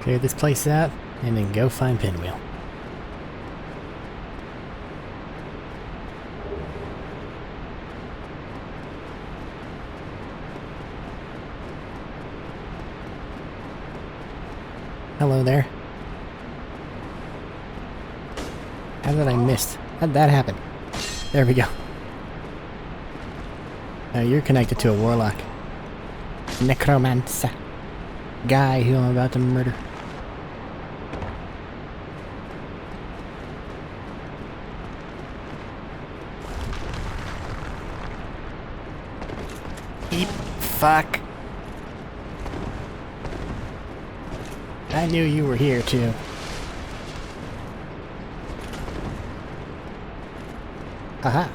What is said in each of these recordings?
Clear this place out, and then go find Pinwheel. Hello there. How did I miss? How did that happen? There we go. You're connected to a warlock. Necromancer. Guy who I'm about to murder. Eep. Fuck. I knew you were here too. Aha.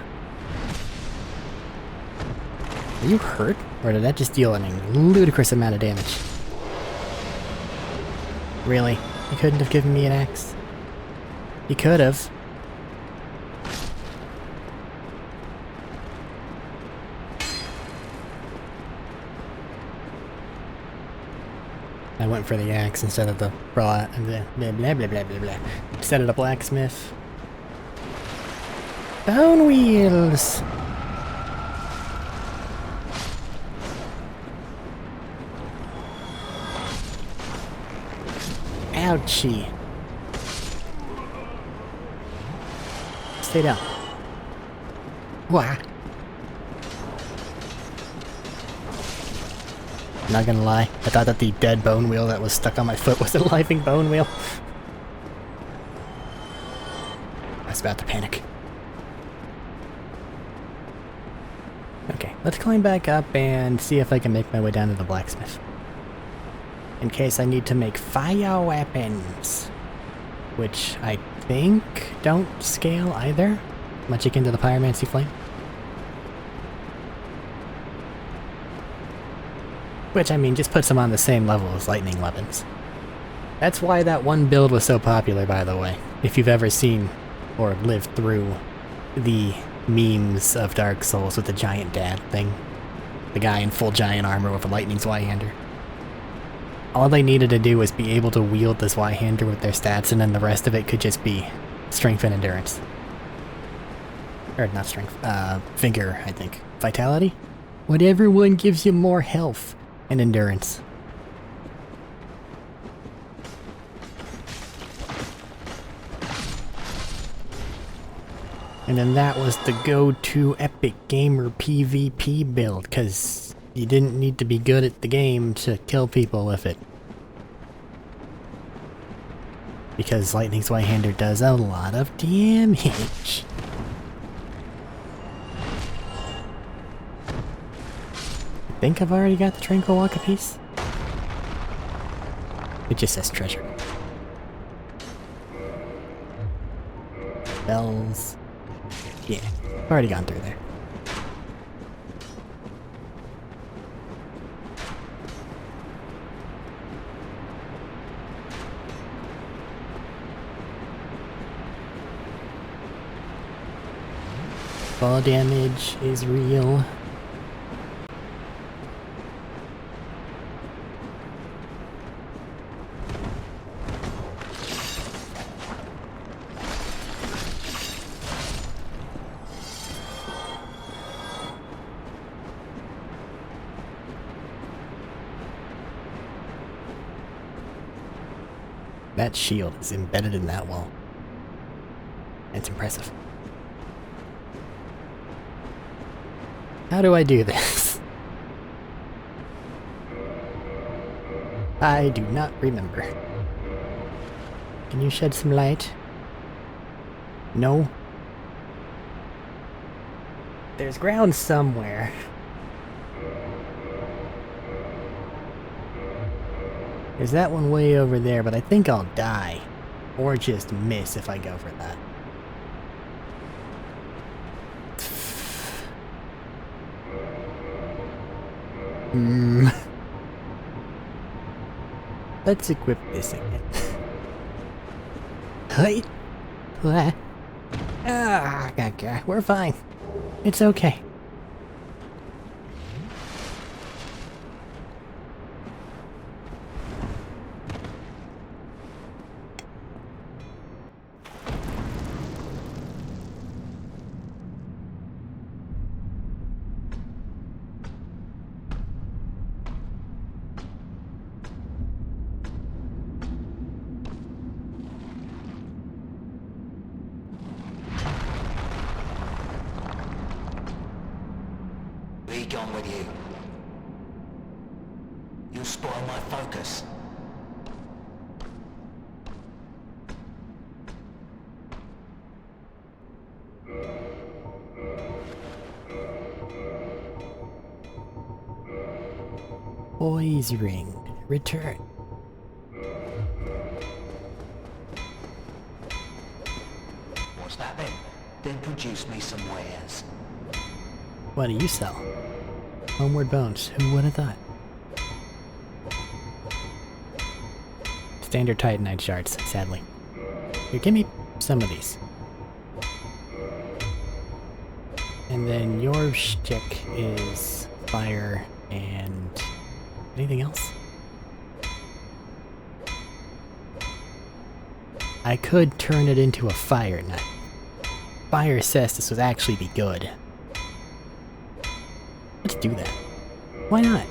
Are you hurt? Or did that just deal a ludicrous amount of damage? Really? You couldn't have given me an axe? You could have. I went for the axe instead of the blah blah blah blah blah blah blah blah. Instead of the blacksmith. Bone wheels! Ouchie. Stay down. Wah. Not gonna lie, I thought that the dead bone wheel that was stuck on my foot was a living bone wheel. I was about to panic. Okay, let's climb back up and see if I can make my way down to the blacksmith. In case I need to make fire weapons. Which I think don't scale either. Much akin to the pyromancy flame. Which, I mean, just puts them on the same level as lightning weapons. That's why that one build was so popular, by the way. If you've ever seen or lived through the memes of Dark Souls with the giant dad thing. The guy in full giant armor with a lightning Zweihander. All they needed to do was be able to wield this Zweihander with their stats, and then the rest of it could just be strength and endurance. Or not strength, vigor, I think. Vitality? Whatever one gives you more health and endurance. And then that was the go-to epic gamer PvP build, cause you didn't need to be good at the game to kill people with it. Because Lightning Zweihander does a lot of damage. I think I've already got the Tranquil Walk piece. It just says treasure. Bells. Yeah, I've already gone through there. Fall damage is real. That shield is embedded in that wall. It's impressive. How do I do this? I do not remember. Can you shed some light? No? There's ground somewhere. There's that one way over there, but I think I'll die. Or just miss if I go for that. Let's equip this again. Hey! Okay, we're fine. It's okay. gone with you. You'll spoil my focus. Boys ring. Return. What's that then? Then produce me some wares. What do you sell? Homeward Bones. Who would have thought? Standard Titanite shards, sadly. Here, give me some of these. And then your shtick is fire and anything else? I could turn it into a fire nut. Fire says this would actually be good. Let's do that. Why not?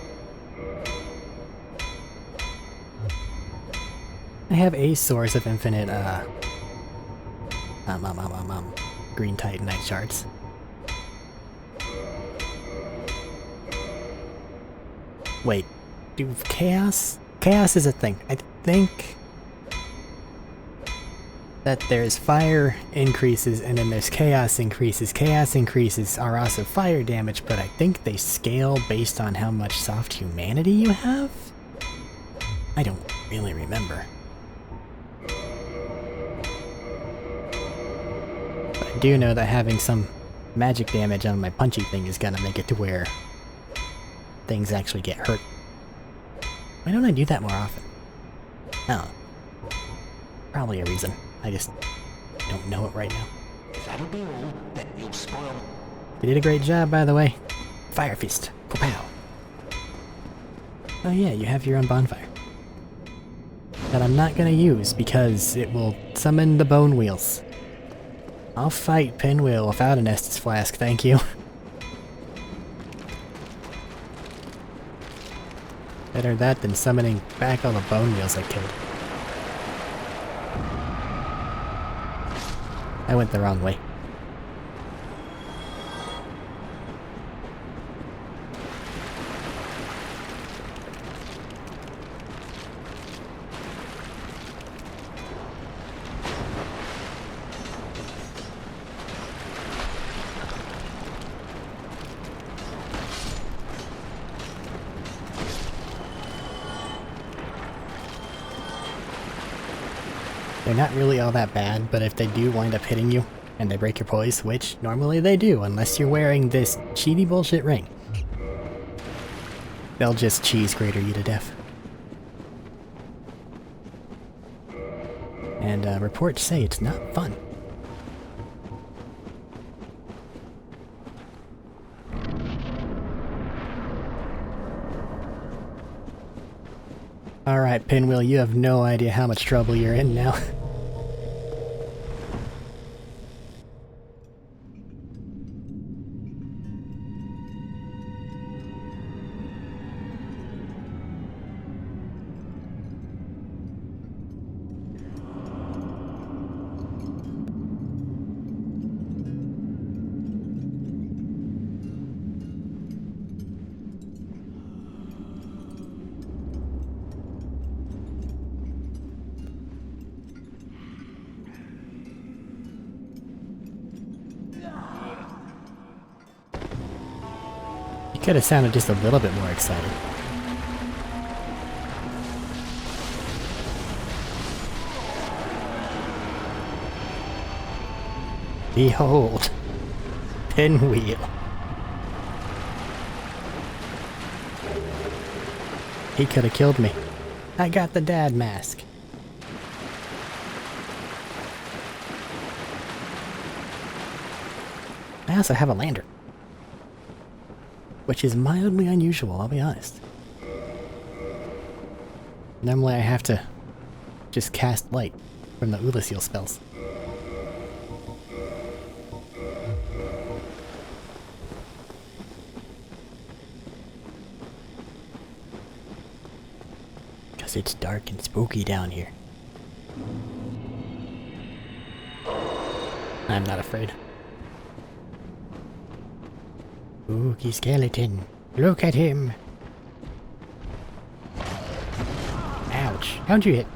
I have a source of infinite, green Titanite shards. Wait, do chaos? Chaos is a thing. I think that there's fire increases and then there's chaos increases. Chaos increases are also fire damage, but I think they scale based on how much soft humanity you have? I don't really remember. But I do know that having some magic damage on my punchy thing is gonna make it to where things actually get hurt. Why don't I do that more often? Oh. Probably a reason. I just don't know it right now. If that'll be all, then you'll spoil. You did a great job, by the way. Fire Fist. Pow. Oh yeah, you have your own bonfire. That I'm not gonna use because it will summon the bone wheels. I'll fight Pinwheel without an Estus Flask, thank you. Better that than summoning back all the bone wheels I killed. I went the wrong way. They're not really all that bad, but if they do wind up hitting you, and they break your poise, which normally they do, unless you're wearing this cheaty bullshit ring, they'll just cheese grater you to death. And reports say it's not fun. Alright, Pinwheel, you have no idea how much trouble you're in now. Could have sounded just a little bit more excited. Behold, Pinwheel. He could have killed me. I got the dad mask. I also have a lantern, which is mildly unusual, I'll be honest. Normally I have to just cast light from the Ulasil spells. Because it's dark and spooky down here. I'm not afraid. Spooky skeleton. Look at him. Ouch. How'd you hit?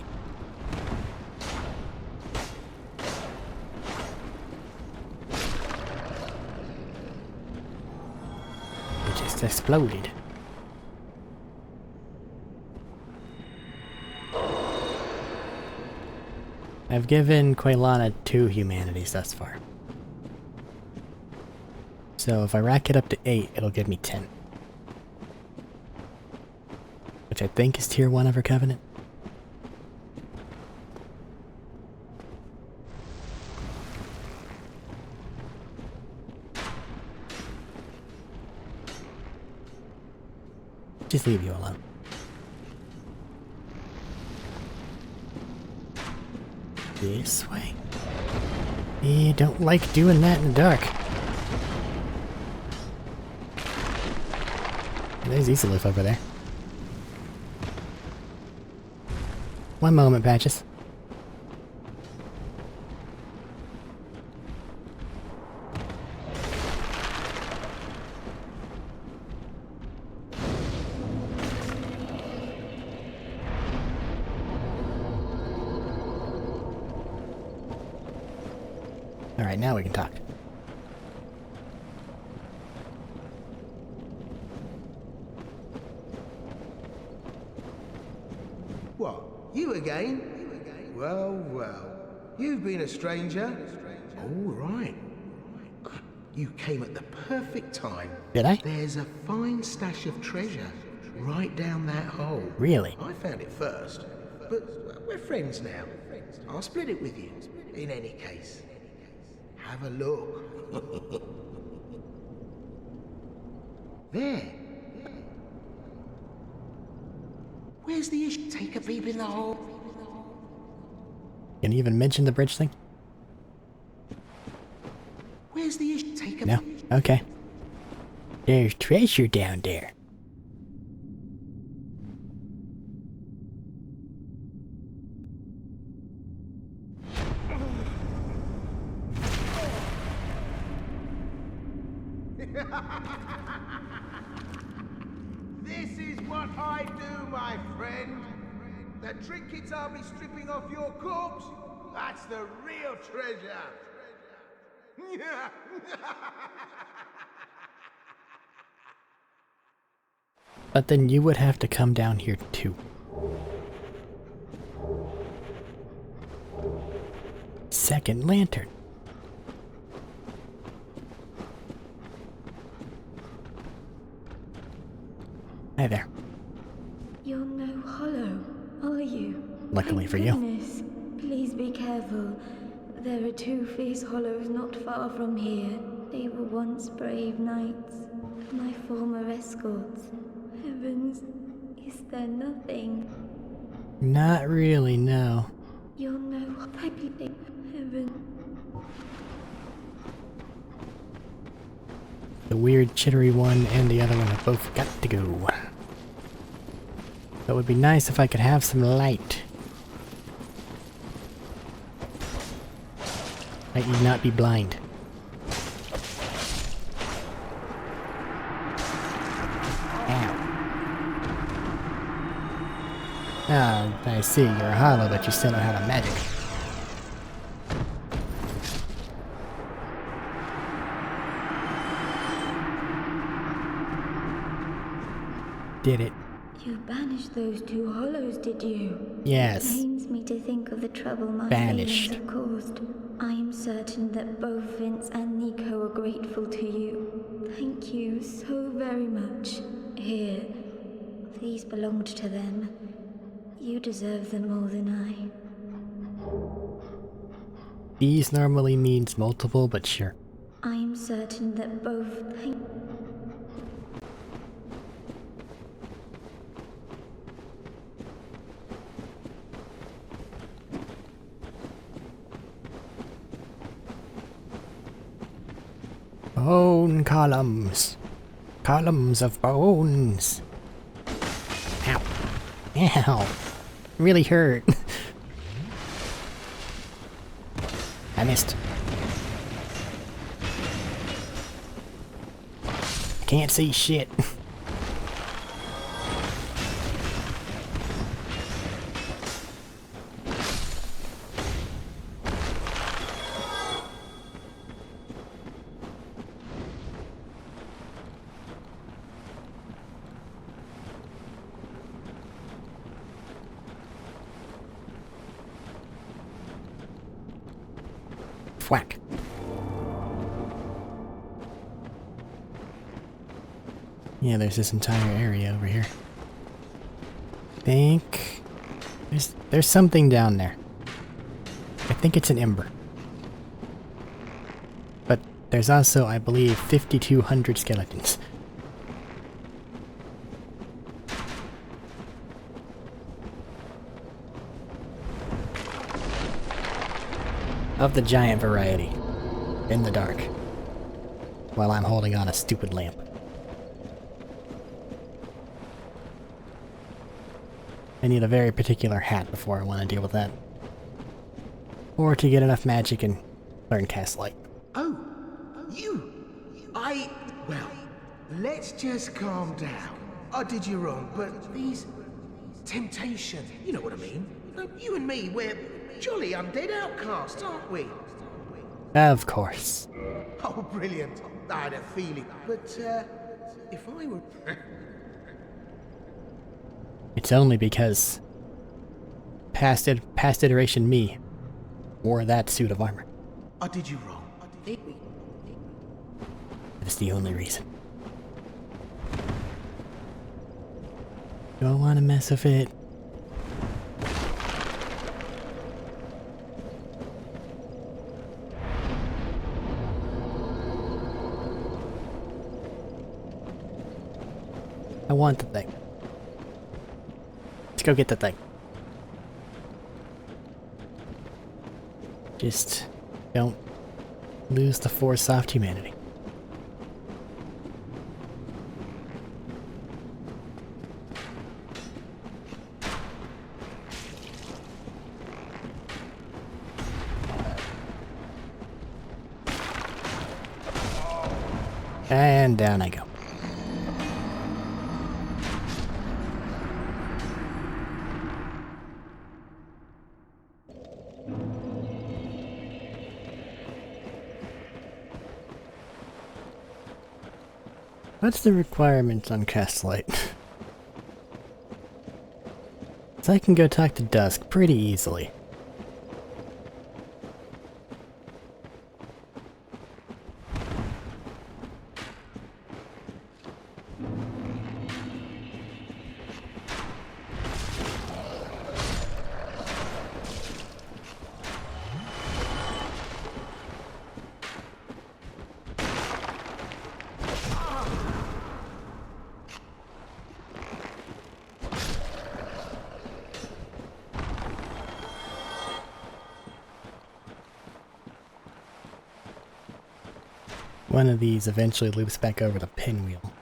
It just exploded. I've given Quaylana 2 humanities thus far. So if I rack it up to 8, it'll give me 10. Which I think is tier 1 of her covenant. Just leave you alone. This way. You don't like doing that in the dark. There's Isaloof over there. One moment, Patches. Alright, now we can talk. What, you again? Well, well. You've been a stranger. All right. You came at the perfect time. Did I? There's a fine stash of treasure right down that hole. Really? I found it first, but we're friends now. I'll split it with you, in any case. Have a look. There. Where's the issue? Take a peep in the hole. Can you even mention the bridge thing? Where's the issue? Take a No? Okay. There's treasure down there. This is what I do, my friend. The trinkets I'll be stripping off your corpse, that's the real treasure. But then you would have to come down here too. Second lantern. Hi there. You're no hollow, are you? Luckily Thank for you. goodness. Please be careful. There are 2 fierce hollows not far from here. They were once brave knights, my former escorts. Heavens, is there nothing? Not really, no. You're no heaven. The weird chittery one and the other one have both got to go. It would be nice if I could have some light. Might you not be blind. Ow. Ah, I see, you're a hollow, but you still know how to magic. Did it. You banished those 2 hollows, did you? Yes. It pains me to think of the trouble my Banished. failings have caused. I am certain that both Vince and Nico are grateful to you. Thank you so very much. Here, these belonged to them. You deserve them more than I. These normally means multiple, but sure. I am certain that both Bone columns. Columns of bones. Ow. Ow. Really hurt. I missed. can't see shit. Whack. Yeah, there's this entire area over here. Think there's something down there. I think it's an ember. But there's also, I believe, 5,200 skeletons. Of the giant variety. In the dark. While I'm holding on a stupid lamp. I need a very particular hat before I want to deal with that. Or to get enough magic and learn cast light. Oh, you! Well, let's just calm down. I did you wrong, but these... temptation, you know what I mean? You and me, we're jolly undead outcasts, aren't we? Of course. Oh, brilliant. I had a feeling. But, if I were... It's only because past iteration me wore that suit of armor. I did you wrong. That's the only reason. Don't want to mess with it. I want the thing. Let's go get the thing. Just don't lose the force soft humanity. And down I go. What's the requirements on cast light? So I can go talk to Dusk pretty easily. One of these eventually loops back over the pinwheel.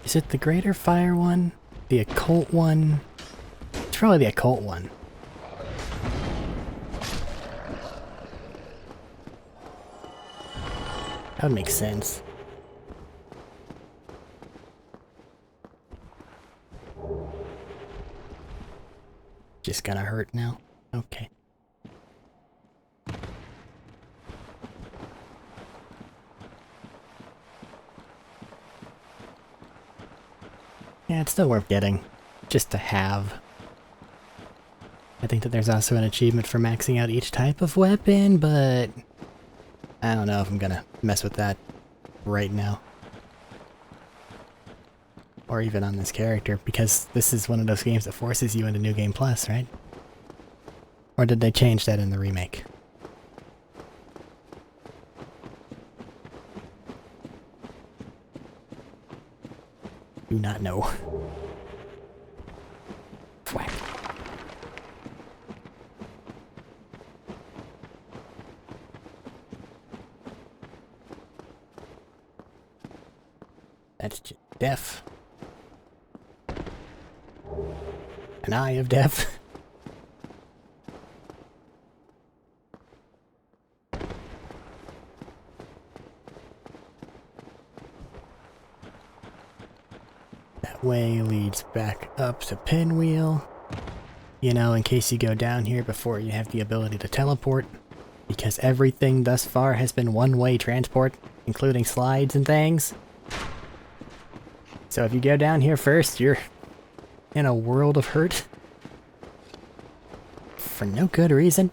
Is it the Greater Fire one? The Occult one? It's probably the Occult one. That would make sense. Just gonna hurt now? Okay. Yeah, it's still worth getting. Just to have. I think that there's also an achievement for maxing out each type of weapon, but I don't know if I'm gonna mess with that right now. Or even on this character, because this is one of those games that forces you into New Game Plus, right? Or did they change that in the remake? Do not know. Whack. That's just death. An eye of death. That way leads back up to Pinwheel. You know, in case you go down here before you have the ability to teleport. Because everything thus far has been one-way transport, including slides and things. So if you go down here first, you're in a world of hurt. For no good reason.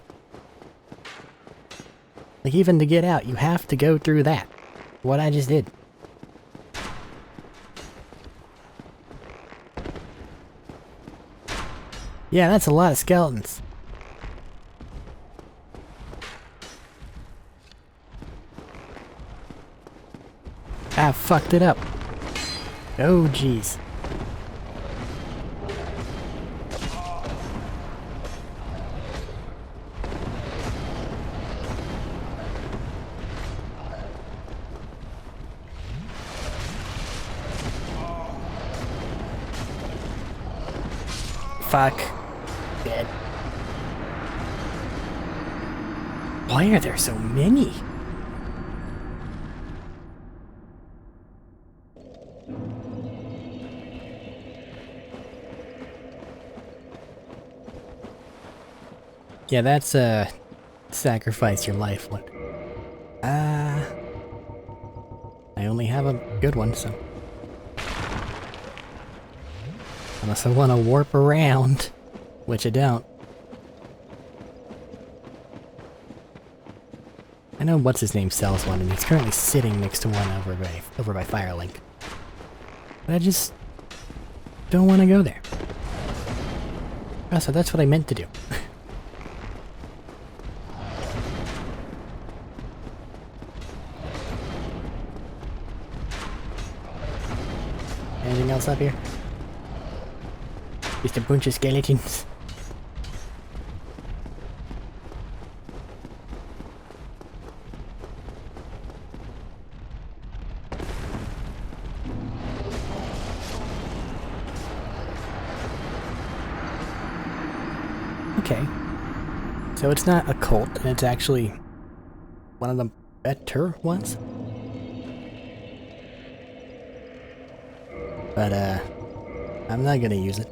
Like, even to get out, you have to go through that. What I just did. Yeah, that's a lot of skeletons. I fucked it up. Oh, jeez. Fuck. Dead. Why are there so many? Yeah, that's sacrifice your life one. I only have a good one, so. Unless I want to warp around, which I don't. I know what's his name sells one, and he's currently sitting next to one over by Firelink. But I just don't want to go there. Oh, so that's what I meant to do. Anything else up here? Just a bunch of skeletons. Okay. So it's not a cult, and it's actually one of the better ones? But, I'm not gonna use it.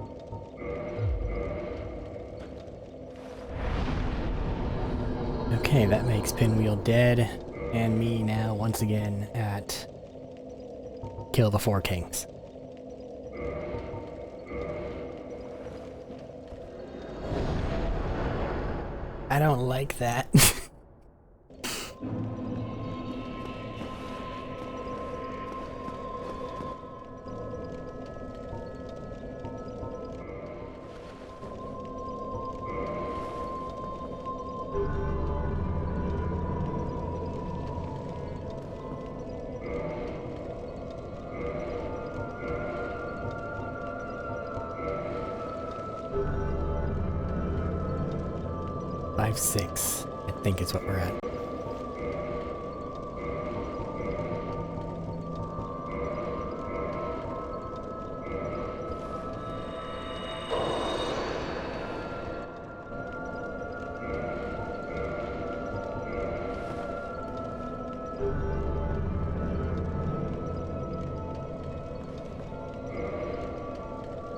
Okay, that makes Pinwheel dead, and me now once again at Kill the Four Kings. I don't like that. Six, I think is what we're at.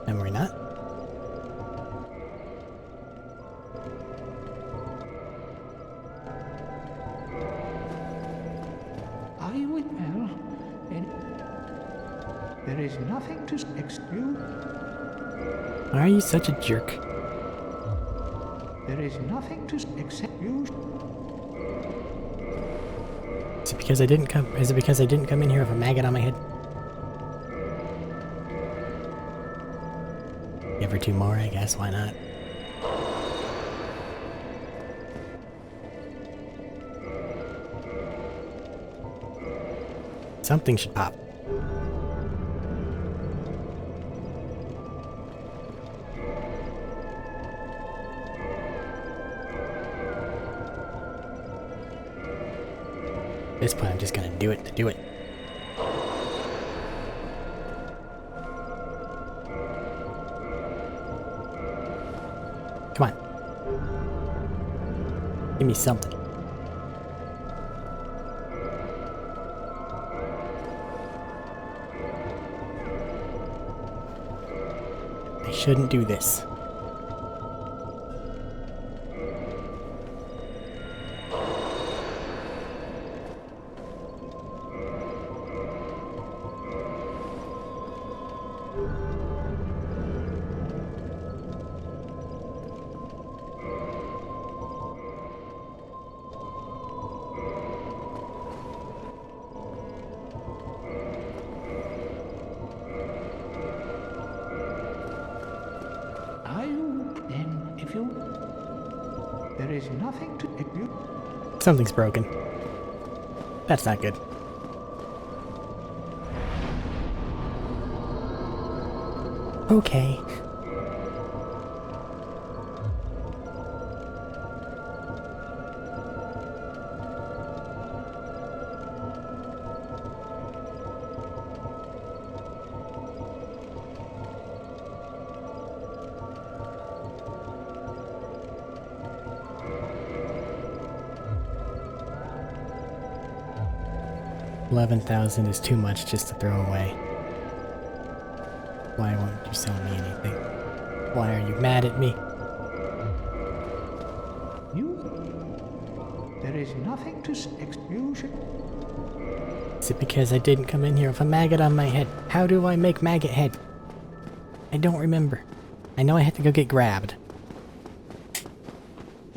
And we're not. There is nothing to excuse. Why are you such a jerk? There is nothing to excuse. Is it because I didn't come? Is it because I didn't come in here with a maggot on my head? Give her two more, I guess. Why not? Something should pop. At this point, I'm just gonna do it to do it. Come on. Give me something. I shouldn't do this. Are you, then, if you... There is nothing to... If you... Something's broken. That's not good. Okay. $11,000 is too much just to throw away. Why won't you sell me anything? Why are you mad at me? There is nothing to excuse it. Is it because I didn't come in here with a maggot on my head? How do I make maggot head? I don't remember. I know I had to go get grabbed.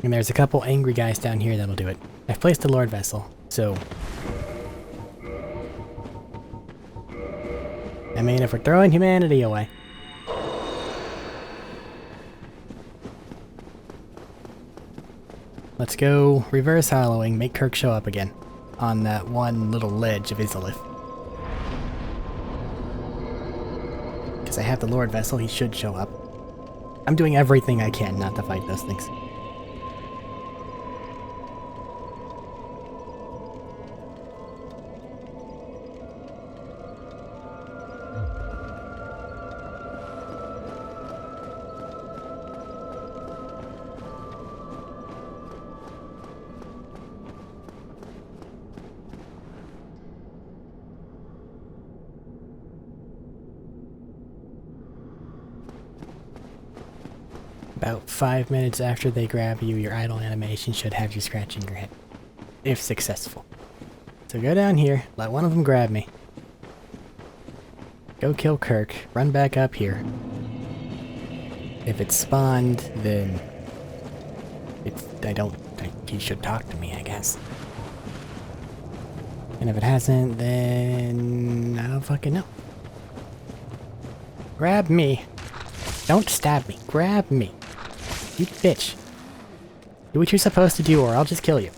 And there's a couple angry guys down here that'll do it. I've placed a Lord Vessel, so... I mean, if we're throwing humanity away... Let's go reverse hollowing, make Kirk show up again. On that one little ledge of Izalith. Because I have the Lord Vessel, he should show up. I'm doing everything I can not to fight those things. About 5 minutes after they grab you, your idle animation should have you scratching your head. If successful. So go down here, let one of them grab me. Go kill Kirk, run back up here. If it's spawned, then... he should talk to me, I guess. And if it hasn't, then... I don't fucking know. Grab me. Don't stab me. Grab me. You bitch. Do what you're supposed to do or I'll just kill you.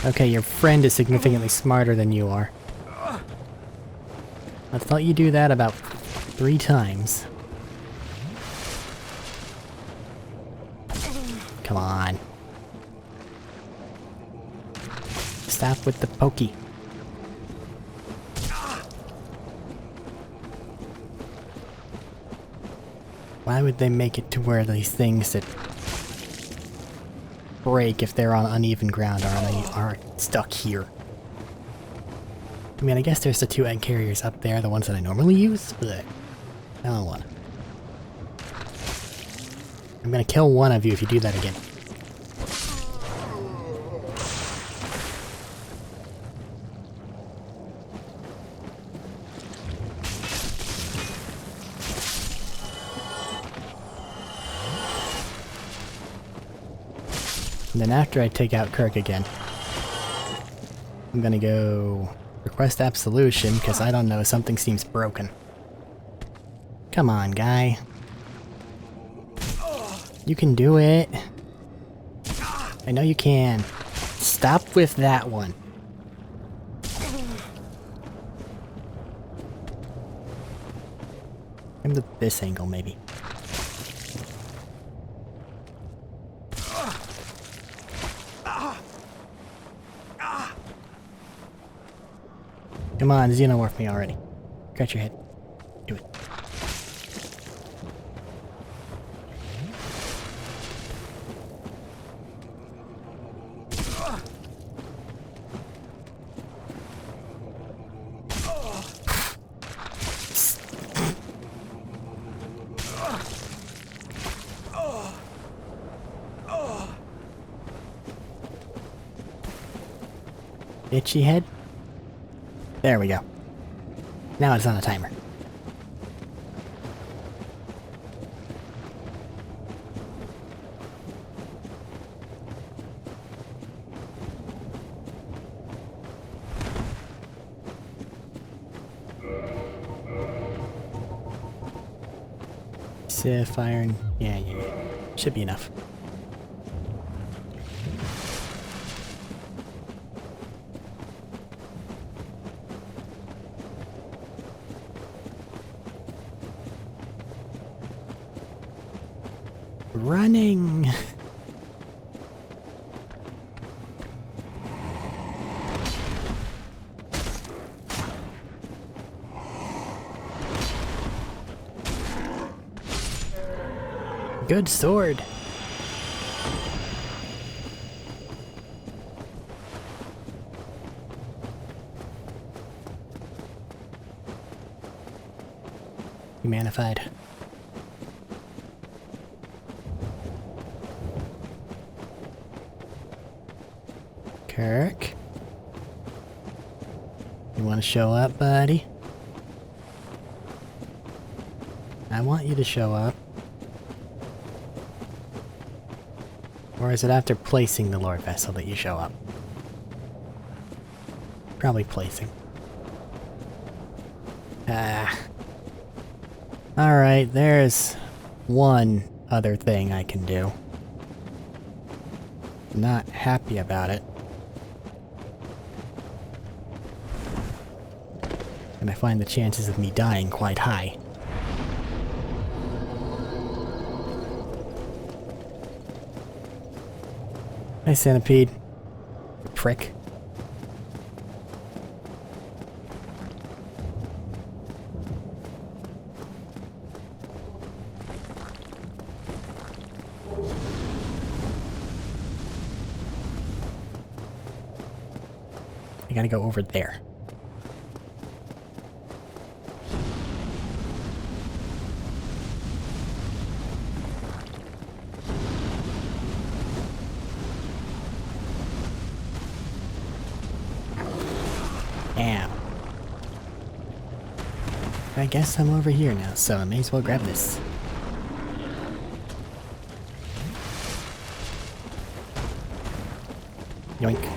Okay, your friend is significantly smarter than you are. Let's let you do that about 3 times. Come on. Stop with the pokey. Why would they make it to where these things that break if they're on uneven ground are stuck here? I mean, I guess there's the 2 egg carriers up there, the ones that I normally use, but I don't want to. I'm gonna kill one of you if you do that again. And then after I take out Kirk again, I'm gonna go request absolution, because I don't know, something seems broken. Come on, guy. You can do it. I know you can. Stop with that one. Come to this angle, maybe. Come on, xenomorph me already. Scratch your head. Do it. Itchy head? There we go. Now it's on a timer. Sif, iron, yeah. Should be enough. Running! Good sword. Humanified. Kirk? You want to show up, buddy? I want you to show up. Or is it after placing the Lord Vessel that you show up? Probably placing. Alright, there's one other thing I can do. Not happy about it. And I find the chances of me dying quite high. Hey, centipede. Prick. I gotta go over there. Ow. I guess I'm over here now, so I may as well grab this. Yoink.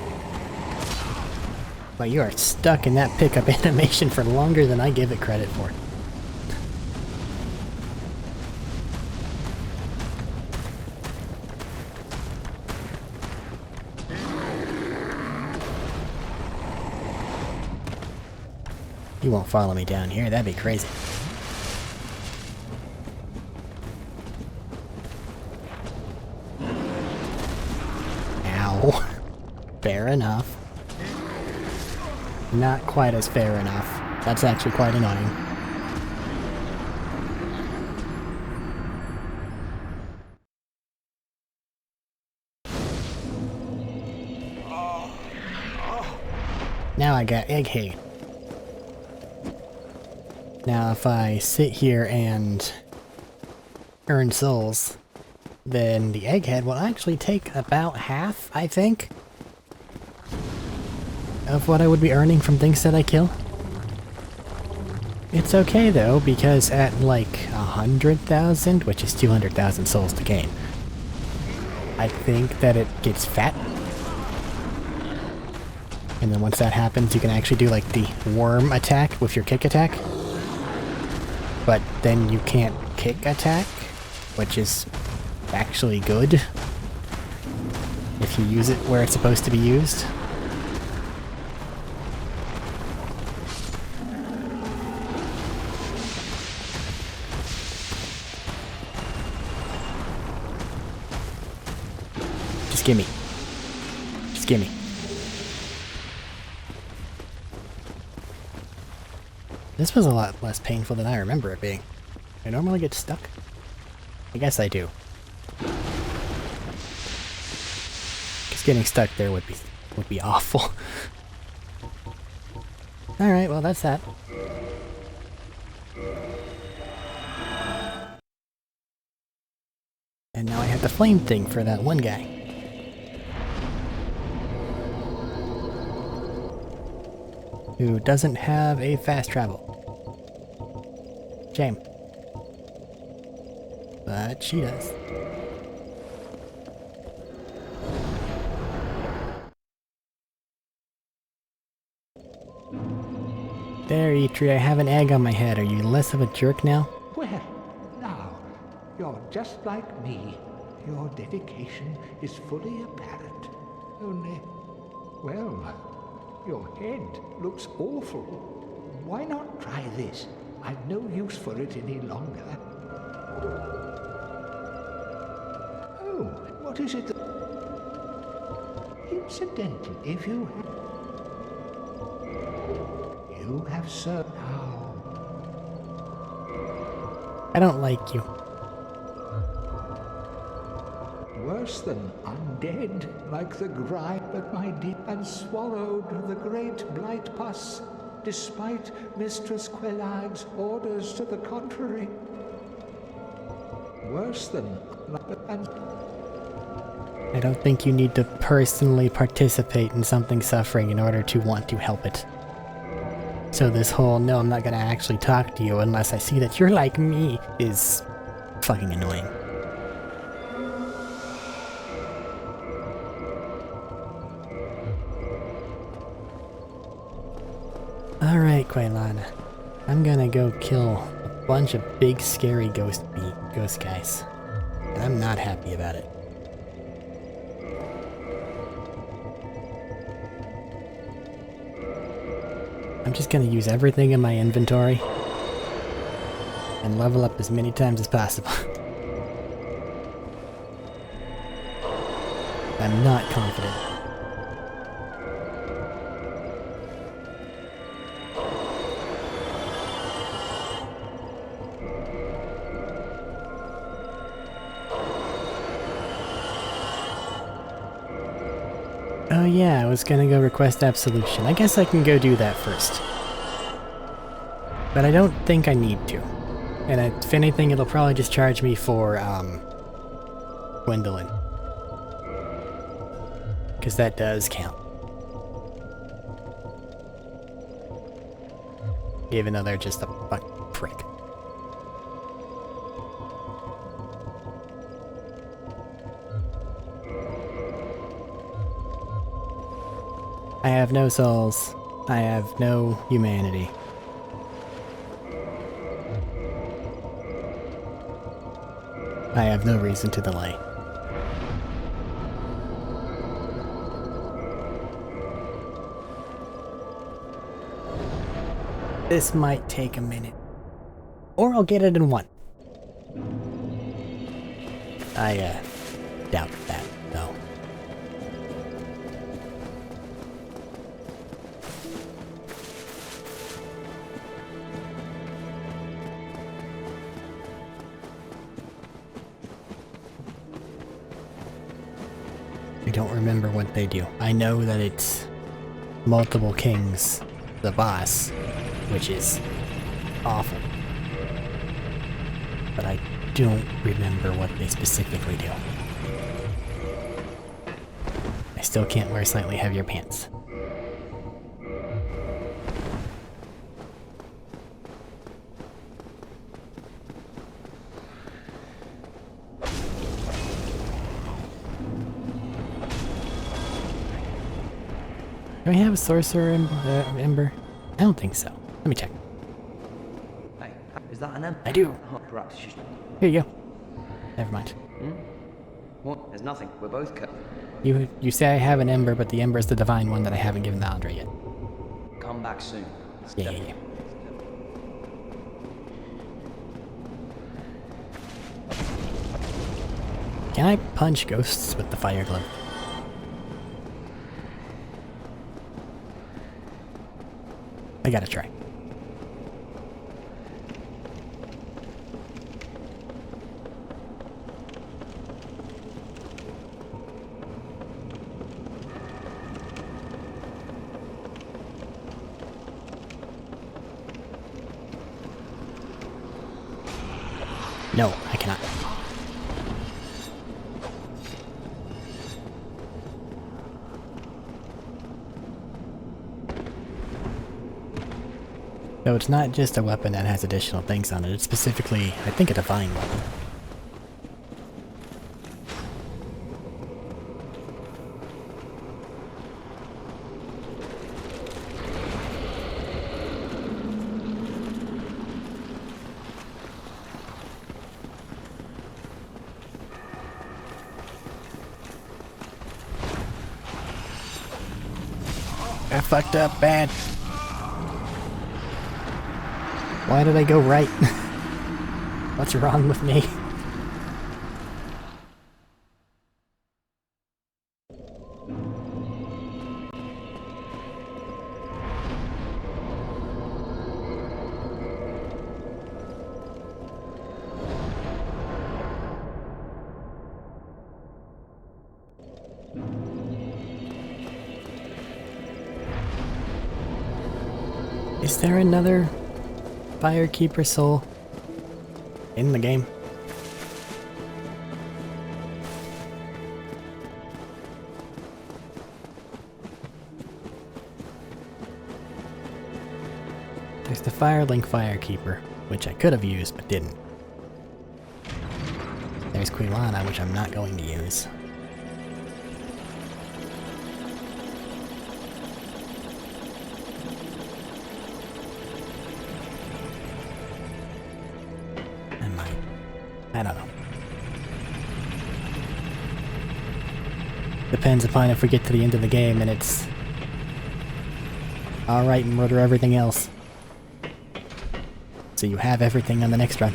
Well, you are stuck in that pickup animation for longer than I give it credit for. You won't follow me down here, that'd be crazy. Ow. Fair enough. Not quite as fair enough. That's actually quite annoying. Now I got egghead. Now if I sit here and earn souls, then the egghead will actually take about half, I think, of what I would be earning from things that I kill. It's okay though, because at like 100,000, which is 200,000 souls to gain, I think that it gets fat. And then once that happens, you can actually do like the worm attack with your kick attack. But then you can't kick attack, which is actually good if you use it where it's supposed to be used. Just gimme. Just gimme. This was a lot less painful than I remember it being. I normally get stuck. I guess I do. Because getting stuck there would be awful. Alright, well that's that. And now I have the flame thing for that one guy. who doesn't have a fast travel. Shame. But she does. There, Eitri, I have an egg on my head. Are you less of a jerk now? Well, now, you're just like me. Your dedication is fully apparent. Only, well, your head looks awful. Why not try this? I've no use for it any longer. Oh, what is it? Incidentally, if you have served now. I don't like you. Worse than undead, like the grime at my deep, and swallowed the great blight pus, despite Mistress Quellag's orders to the contrary. Worse than and I don't think you need to personally participate in something suffering in order to want to help it. So this whole, no, I'm not gonna actually talk to you unless I see that you're like me, is fucking annoying. Alright, Quailana. I'm gonna go kill a bunch of big scary ghost guys. And I'm not happy about it. I'm just gonna use everything in my inventory and level up as many times as possible. I'm not confident. Oh yeah, I was gonna go request absolution. I guess I can go do that first. But I don't think I need to. And if anything, it'll probably just charge me for, Gwendolyn. Because that does count. Even though they're just a fucking prick. I have no souls. I have no humanity. I have no reason to delay. This might take a minute. Or I'll get it in one. I, doubt that, though. I don't remember what they do. I know that it's multiple kings, the boss, which is awful. But I don't remember what they specifically do. I still can't wear slightly heavier pants. Do we have a sorcerer ember? I don't think so. Let me check. Hey, is that an ember? I do. Oh, perhaps you should... Here you go. Never mind. What? There's nothing. We're both cut. You say I have an ember, but the ember is the divine one that I haven't given to Andre yet. Come back soon. Yeah. Can I punch ghosts with the fire glove? I gotta try. No, I cannot. So it's not just a weapon that has additional things on it, it's specifically, I think, a divine weapon. I fucked up bad. Why did I go right? What's wrong with me? Is there another Firekeeper soul in the game? There's the Firelink Firekeeper, which I could have used but didn't. There's Quilana, which I'm not going to use. I don't know. Depends upon if we get to the end of the game and it's alright and murder everything else. So you have everything on the next run.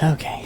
Okay.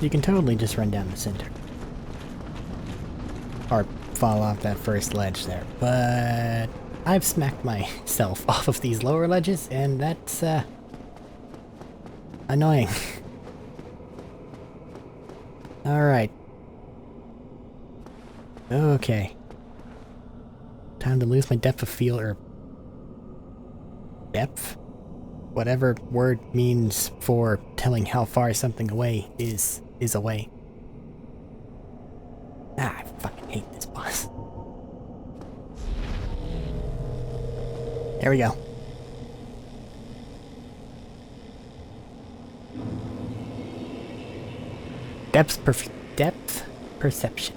You can totally just run down the center. Or fall off that first ledge there, but I've smacked myself off of these lower ledges, and that's, annoying. Alright. Okay. Time to lose my depth of field, or... depth? Whatever word means for telling how far something away is away. Ah, I fucking hate this boss. There we go. Depth perception.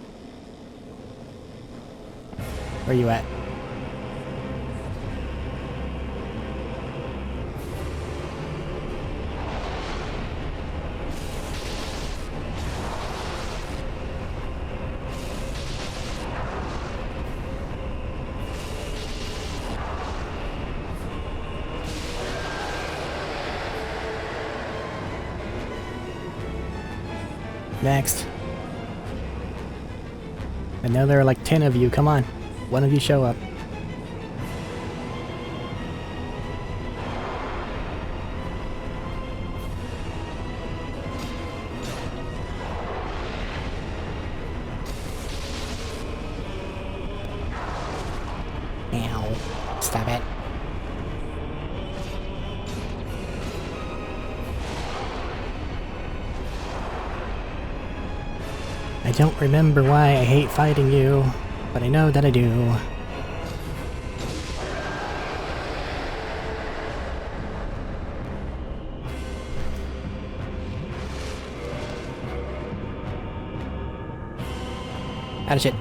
Where you at? Next. I know there are like 10 of you, come on. One of you show up. Ow. Stop it. I don't remember why I hate fighting you, but I know that I do. Out of shit.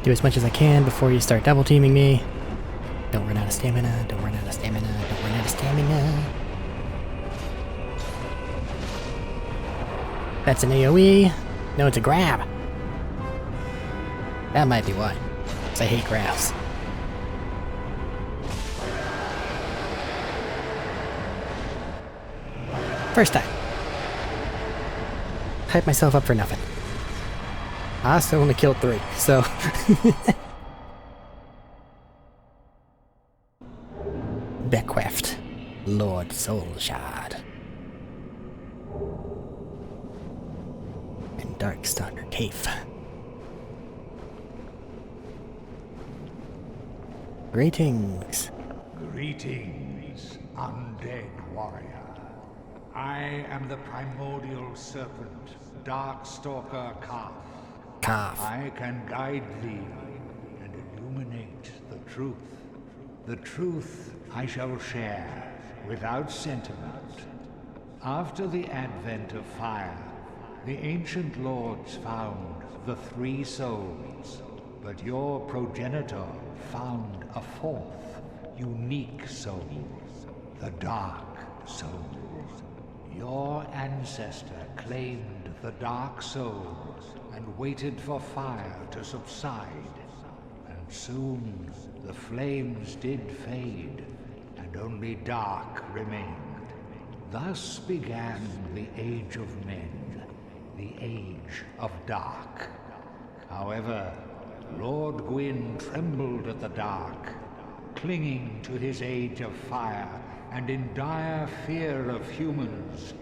Do as much as I can before you start double teaming me. Don't run out of stamina, don't run out of stamina, don't run out of stamina. That's an AoE. No, it's a grab. That might be why. 'Cause I hate grabs. First time. Hype myself up for nothing. I also only killed 3, so... Bequeft, Lord Soulshard. And Darkstalker Cave. Greetings. Greetings, undead warrior. I am the primordial serpent, Darkstalker Calf. Cough. I can guide thee and illuminate the truth. The truth I shall share without sentiment. After the advent of fire, the ancient lords found the 3 souls, but your progenitor found a 4th, unique soul, the Dark Soul. Your ancestor claimed the Dark Soul and waited for fire to subside, and soon the flames did fade, and only dark remained. Thus began the Age of Men, the Age of Dark. However, Lord Gwyn trembled at the dark, clinging to his Age of Fire and in dire fear of humans,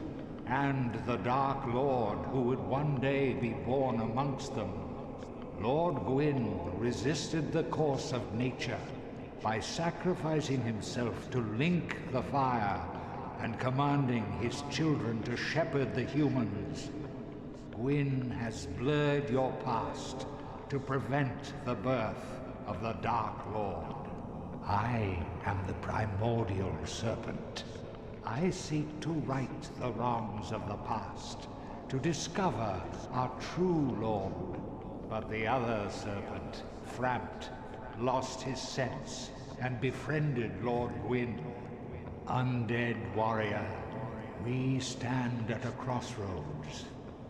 and the Dark Lord who would one day be born amongst them. Lord Gwyn resisted the course of nature by sacrificing himself to link the fire and commanding his children to shepherd the humans. Gwyn has blurred your past to prevent the birth of the Dark Lord. I am the primordial serpent. I seek to right the wrongs of the past, to discover our true Lord. But the other serpent, Frampt, lost his sense and befriended Lord Gwyn. Undead warrior, we stand at a crossroads.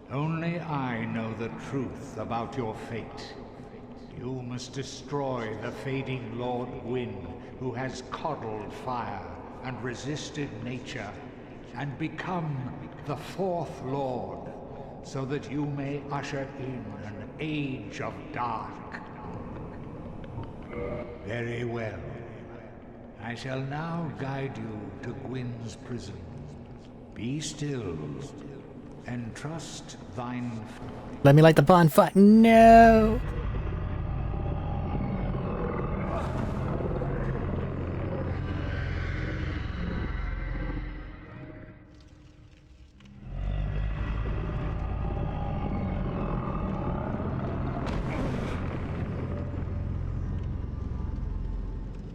Only I know the truth about your fate. You must destroy the fading Lord Gwyn, who has coddled fire and resisted nature, and become the 4th Lord, so that you may usher in an age of dark. Very well. I shall now guide you to Gwyn's prison. Be still, and trust thine... Let me light the bonfire. No!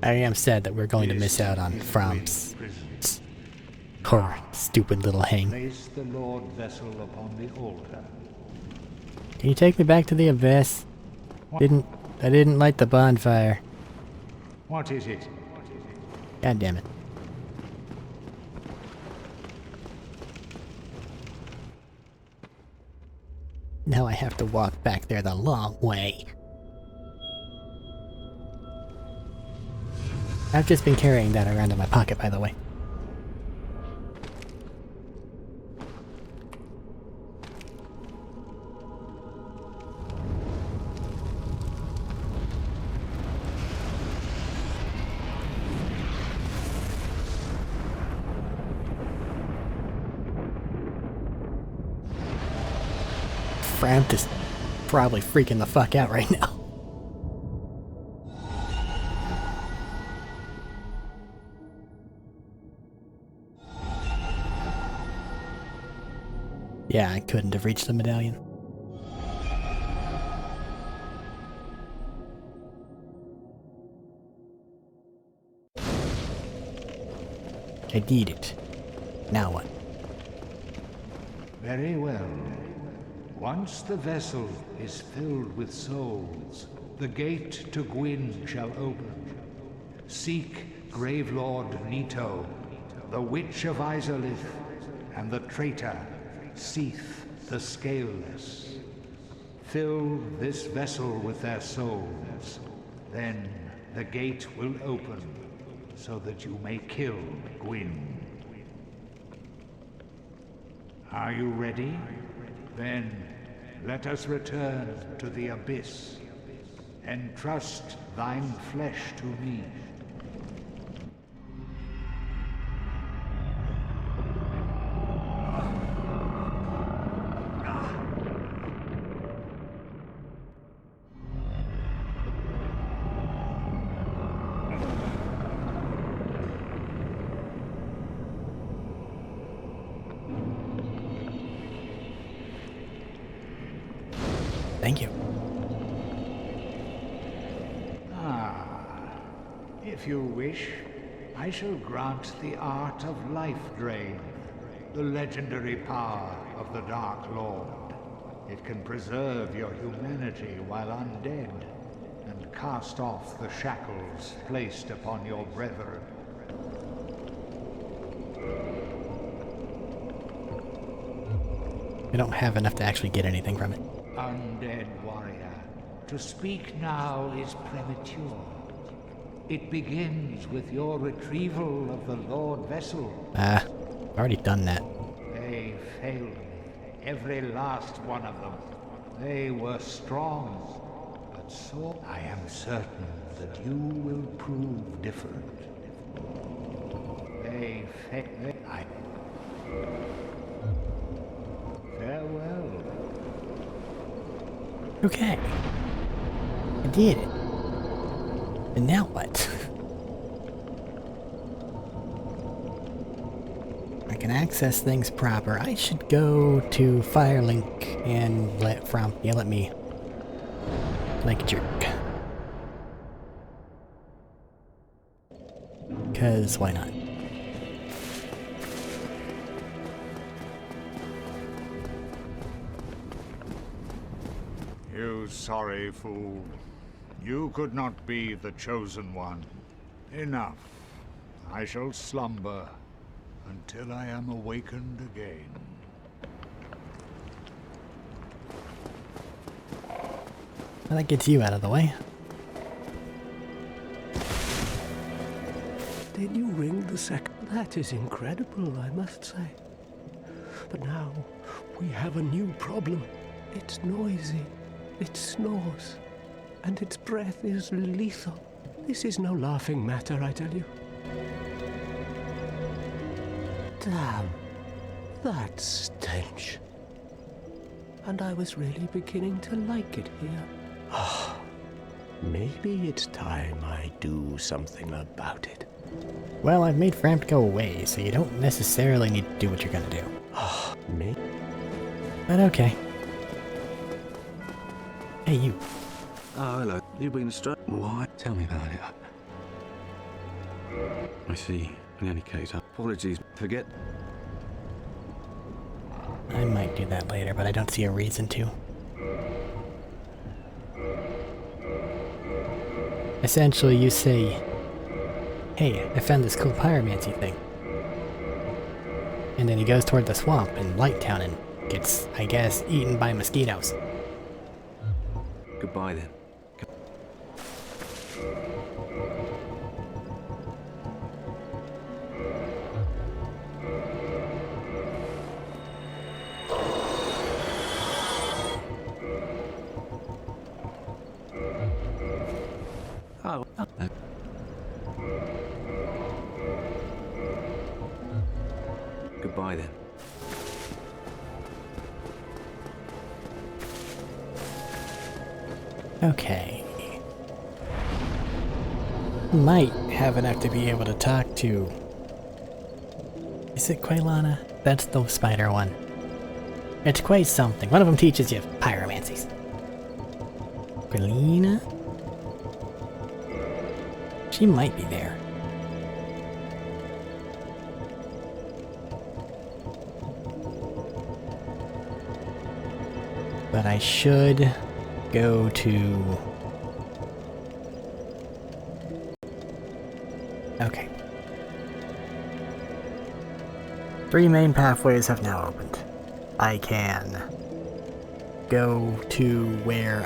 I am sad that we're going to miss out on Fromm's poor, stupid little hang. Place the Lord vessel upon the altar. Can you take me back to the abyss? I didn't light the bonfire. What is it? God damn it. Now I have to walk back there the long way. I've just been carrying that around in my pocket, by the way. Frampt is probably freaking the fuck out right now. Yeah, I couldn't have reached the medallion. I did it. Now what? Very well. Once the vessel is filled with souls, the gate to Gwyn shall open. Seek Gravelord Nito, the Witch of Izalith, and the traitor, Seath the Scaleless. Fill this vessel with their souls. Then the gate will open, so that you may kill Gwyn. Are you ready? Then let us return to the Abyss. Entrust thine flesh to me. Thank you. If you wish, I shall grant the art of Life Drain, the legendary power of the Dark Lord. It can preserve your humanity while undead, and cast off the shackles placed upon your brethren. We don't have enough to actually get anything from it. Undead warrior, to speak now is premature. It begins with your retrieval of the Lord Vessel. Already done that. They failed me, every last one of them. They were strong, but so I am certain that you will prove different. They failed. Farewell. Okay. I did it. And now what? I can access things proper. I should go to Firelink and let me like a jerk. Cause why not? You sorry fool. You could not be the chosen one. Enough. I shall slumber until I am awakened again. Well, that gets you out of the way. Did you ring the second? That is incredible, I must say. But now we have a new problem. It's noisy. It snores. And its breath is lethal. This is no laughing matter, I tell you. Damn. That stench. And I was really beginning to like it here. Maybe it's time I do something about it. Well, I've made Framp go away, so you don't necessarily need to do what you're gonna do. Me? But okay. Hey, you. Oh, hello. You've been straight. Why? Tell me about it. I see. In any case, apologies. Forget. I might do that later, but I don't see a reason to. Essentially, you say, hey, I found this cool pyromancy thing. And then he goes toward the swamp in Lighttown and gets, I guess, eaten by mosquitoes. Goodbye then. Oh. Goodbye then. Okay. Might have enough to be able to talk to... Is it Quaylana? That's the spider one. It's quite something. One of them teaches you pyromancies. Quaylina? She might be there. But I should go to... Okay. 3 main pathways have now opened. I can go to where,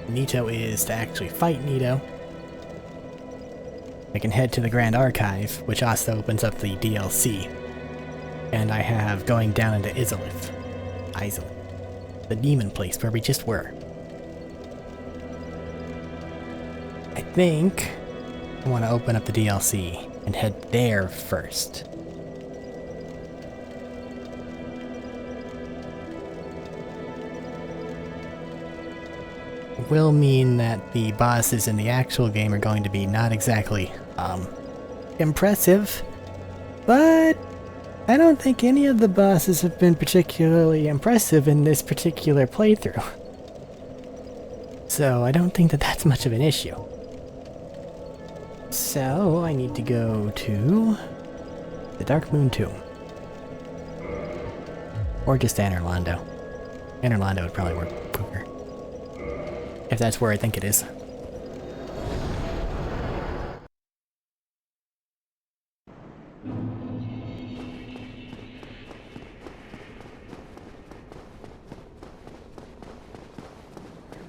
Nito is to actually fight Nito. I can head to the Grand Archive, which also opens up the DLC. And I have going down into Izalith. The demon place where we just were. I think I want to open up the DLC and head there first. Will mean that the bosses in the actual game are going to be not exactly, impressive, but I don't think any of the bosses have been particularly impressive in this particular playthrough. So I don't think that that's much of an issue. So I need to go to the Dark Moon Tomb. Or just Anor Londo. Anor Londo would probably work quicker. If that's where I think it is.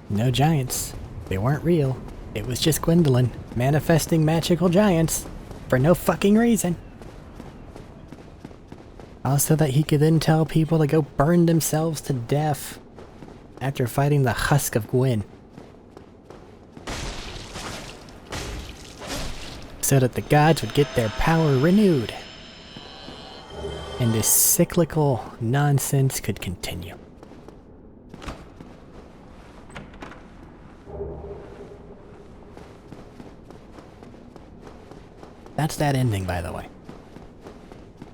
No giants. They weren't real. It was just Gwendolyn manifesting magical giants for no fucking reason. Also that he could then tell people to go burn themselves to death after fighting the husk of Gwyn. So that the gods would get their power renewed. And this cyclical nonsense could continue. That's that ending, by the way.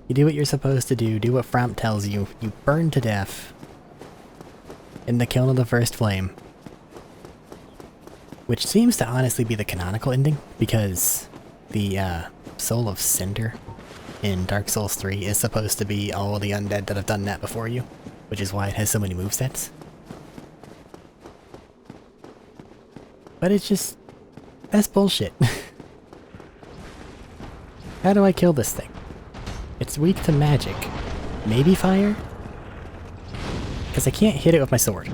You do what you're supposed to do what Fromp tells you, you burn to death in the kiln of the first flame. Which seems to honestly be the canonical ending, because the Soul of Cinder in Dark Souls 3 is supposed to be all the undead that have done that before you, which is why it has so many movesets. But it's just... that's bullshit. How do I kill this thing? It's weak to magic. Maybe fire? Because I can't hit it with my sword.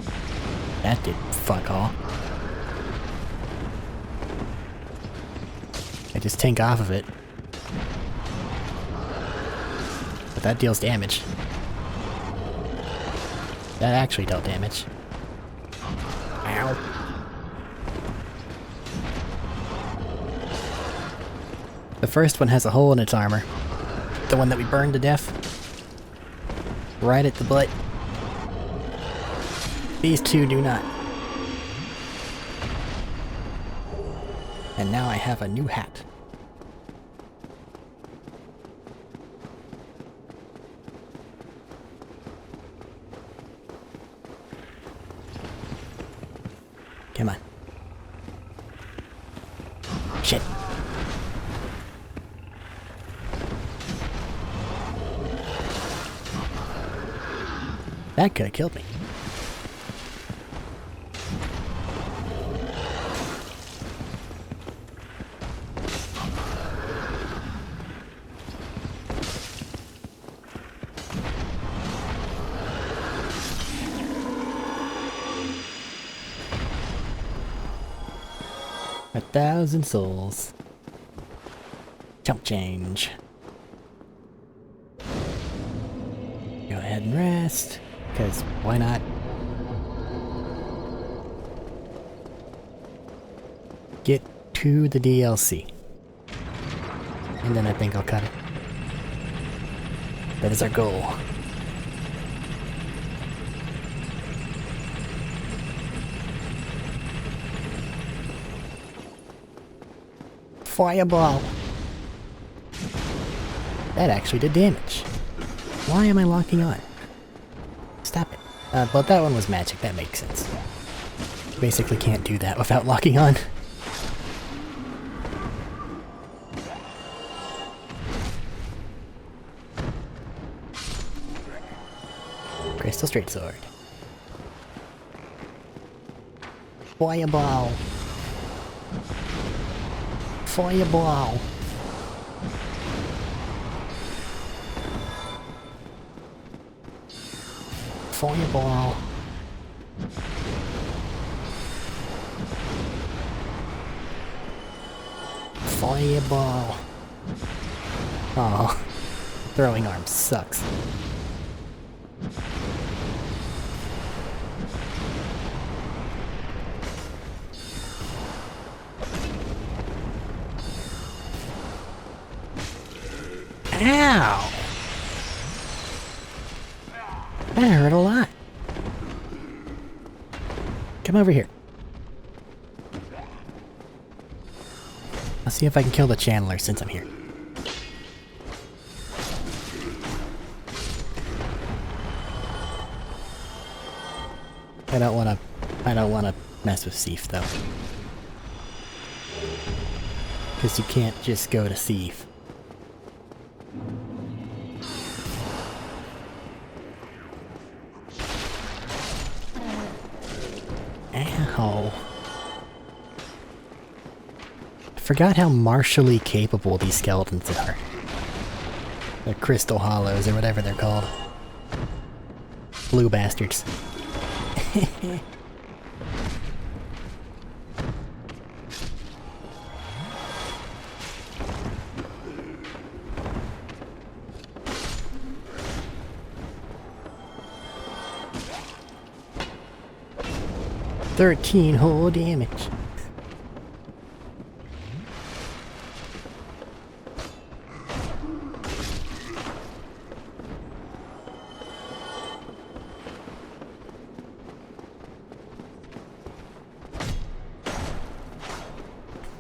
That did fuck all. I just tank off of it. But that deals damage. That actually dealt damage. Ow. The first one has a hole in its armor. The one that we burned to death. Right at the butt. These two do not. And now I have a new hat. Come on. Shit. That could have killed me. A 1,000 souls. Chump change. Go ahead and rest. Because why not? Get to the DLC. And then I think I'll cut it. That is our goal. Fireball! That actually did damage. Why am I locking on? Stop it. But that one was magic, that makes sense. Basically can't do that without locking on. Crystal Straight Sword. Fireball. Fireball. Fireball. Fireball. Oh, throwing arms sucks. Ow! That hurt a lot. Come over here. I'll see if I can kill the channeler since I'm here. I don't wanna mess with Thief though. Because you can't just go to Thief. Ow. I forgot how martially capable these skeletons are. The crystal hollows or whatever they're called. Blue bastards. $13 whole damage.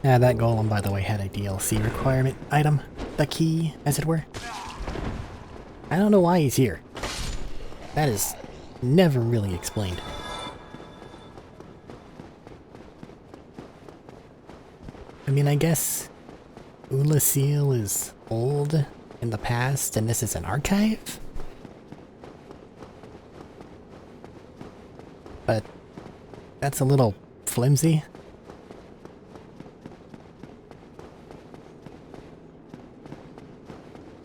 That golem, by the way, had a DLC requirement item. The key, as it were. I don't know why he's here. That is never really explained. I mean, I guess Ulasil is old in the past and this is an archive? But that's a little flimsy.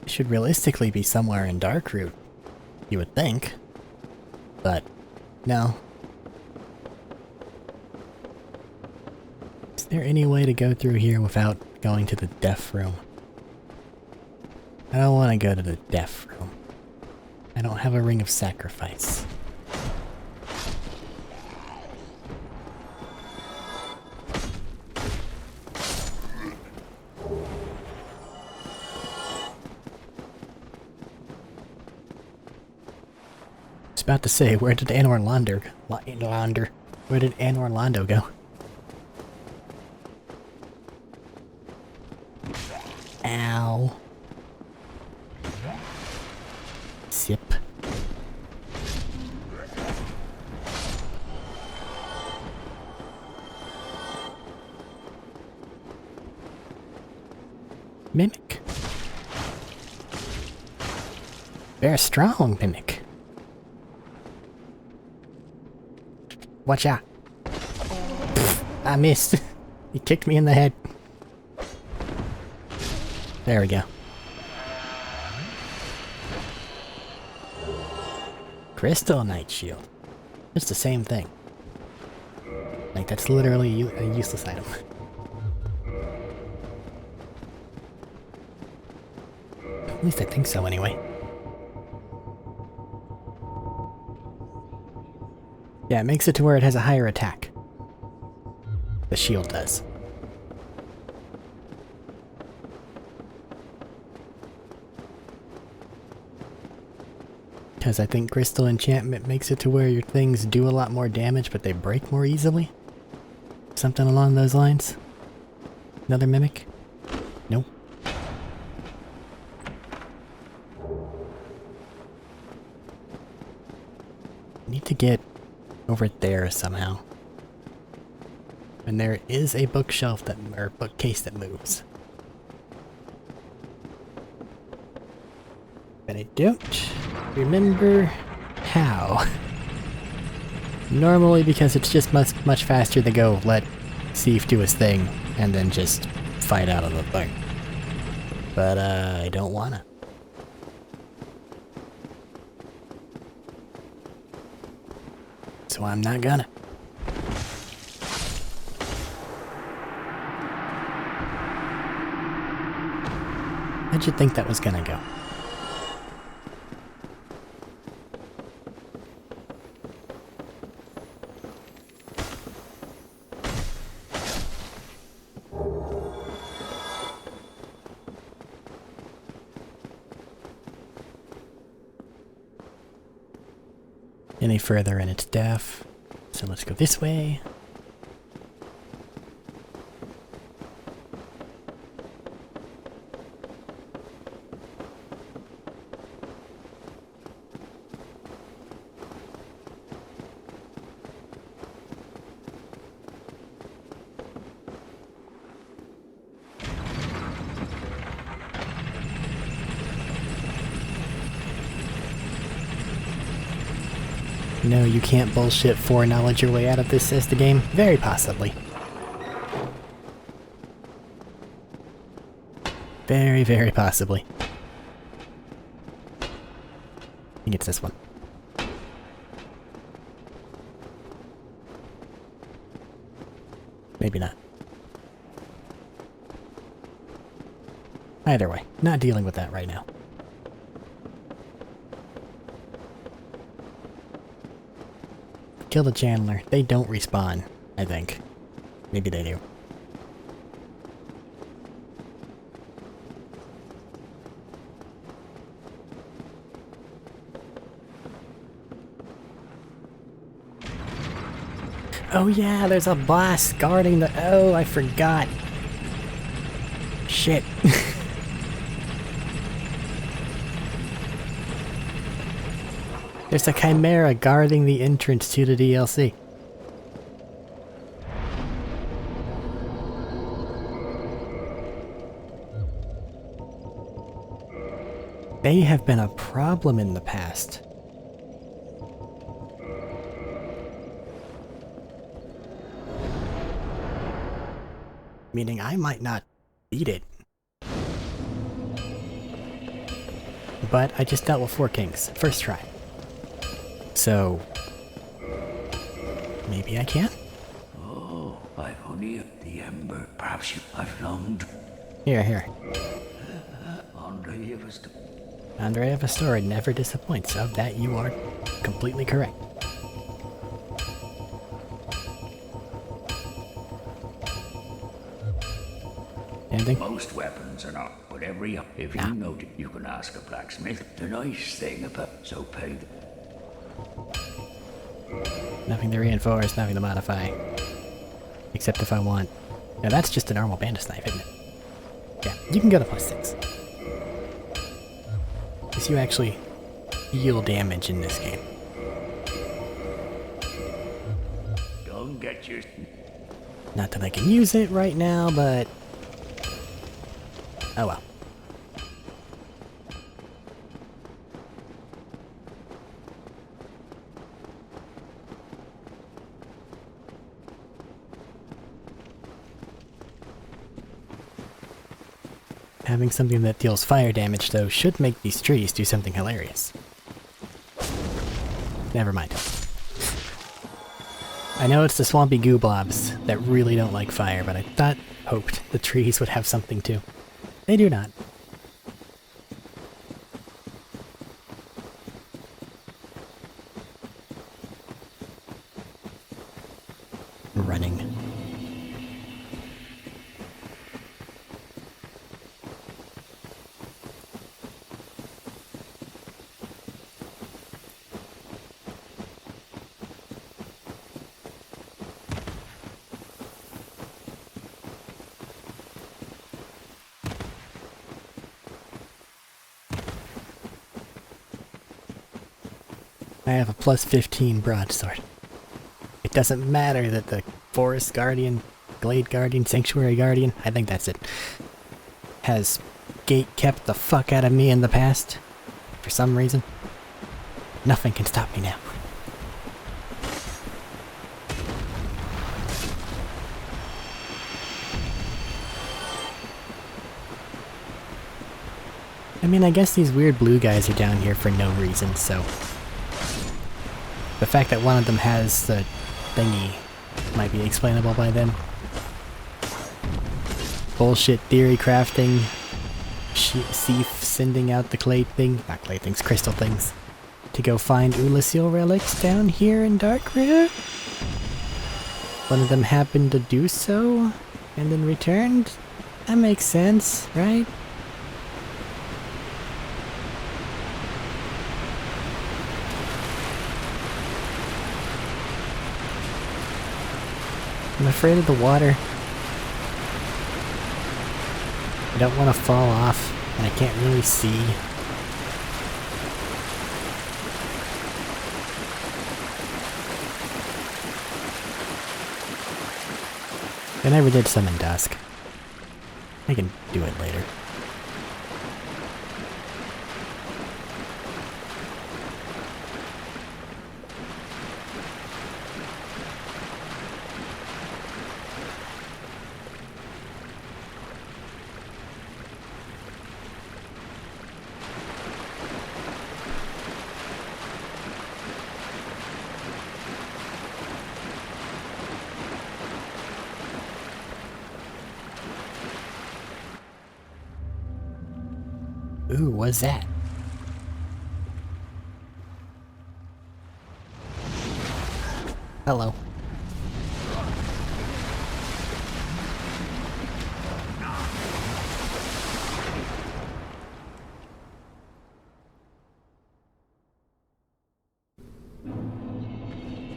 It should realistically be somewhere in Darkroot, you would think. But no. Is there any way to go through here without going to the deaf room? I don't want to go to the deaf room. I don't have a ring of sacrifice. I was about to say, where did Anor Londo? Where did Anor Londo go? Ow. Sip. Mimic. Very strong mimic. Watch out. Pfft, I missed. He kicked me in the head. There we go. Crystal Knight Shield. It's the same thing. Like, that's literally a useless item. At least I think so, anyway. Yeah, it makes it to where it has a higher attack. The shield does. Because I think Crystal Enchantment makes it to where your things do a lot more damage, but they break more easily? Something along those lines? Another mimic? Nope. Need to get over there somehow. And there is a bookshelf that, or bookcase that moves. But I don't remember how. Normally because it's just much faster to go let Thief do his thing and then just fight out of the thing. But I don't wanna. So I'm not gonna. How'd you think that was gonna go? Any further and it's deaf. So let's go this way. No, you can't bullshit foreknowledge your way out of this, says the game. Very possibly. Very, very possibly. I think it's this one. Maybe not. Either way, not dealing with that right now. Kill the Chandler. They don't respawn, I think. Maybe they do. Oh yeah, there's a boss guarding the... Oh, I forgot. Shit. There's a chimera guarding the entrance to the DLC. They have been a problem in the past. Meaning I might not beat it. But I just dealt with 4 kings. First try. So... maybe I can? Oh, I've only the ember. Perhaps I've longed. Here. Andre of a story. Andre of a story never disappoints. Of that you are completely correct. Anything? Most weapons are not, but every... If you note it, you can ask a blacksmith. The nice thing about... So pay the... Nothing to reinforce, nothing to modify. Except if I want... Now that's just a normal bandit knife, isn't it? Yeah, you can go to +6. Because you actually deal damage in this game. Don't get your... Not that I can use it right now, but... oh well. Having something that deals fire damage, though, should make these trees do something hilarious. Never mind. I know it's the swampy goo blobs that really don't like fire, but I hoped the trees would have something too. They do not. Running. I have a +15 broadsword. It doesn't matter that the Forest Guardian, Glade Guardian, Sanctuary Guardian, I think that's it, has gate kept the fuck out of me in the past. For some reason. Nothing can stop me now. mean, I guess these weird blue guys are down here for no reason, so... The fact that one of them has the thingy might be explainable by them. Bullshit theory crafting. Thief sending out the clay thing, not clay things, crystal things, to go find Ulasil relics down here in Darkroot. One of them happened to do so, and then returned? That makes sense, right? I'm afraid of the water. I don't want to fall off, and I can't really see. I never did summon Dusk. I can do it later. Ooh, what's that? Hello.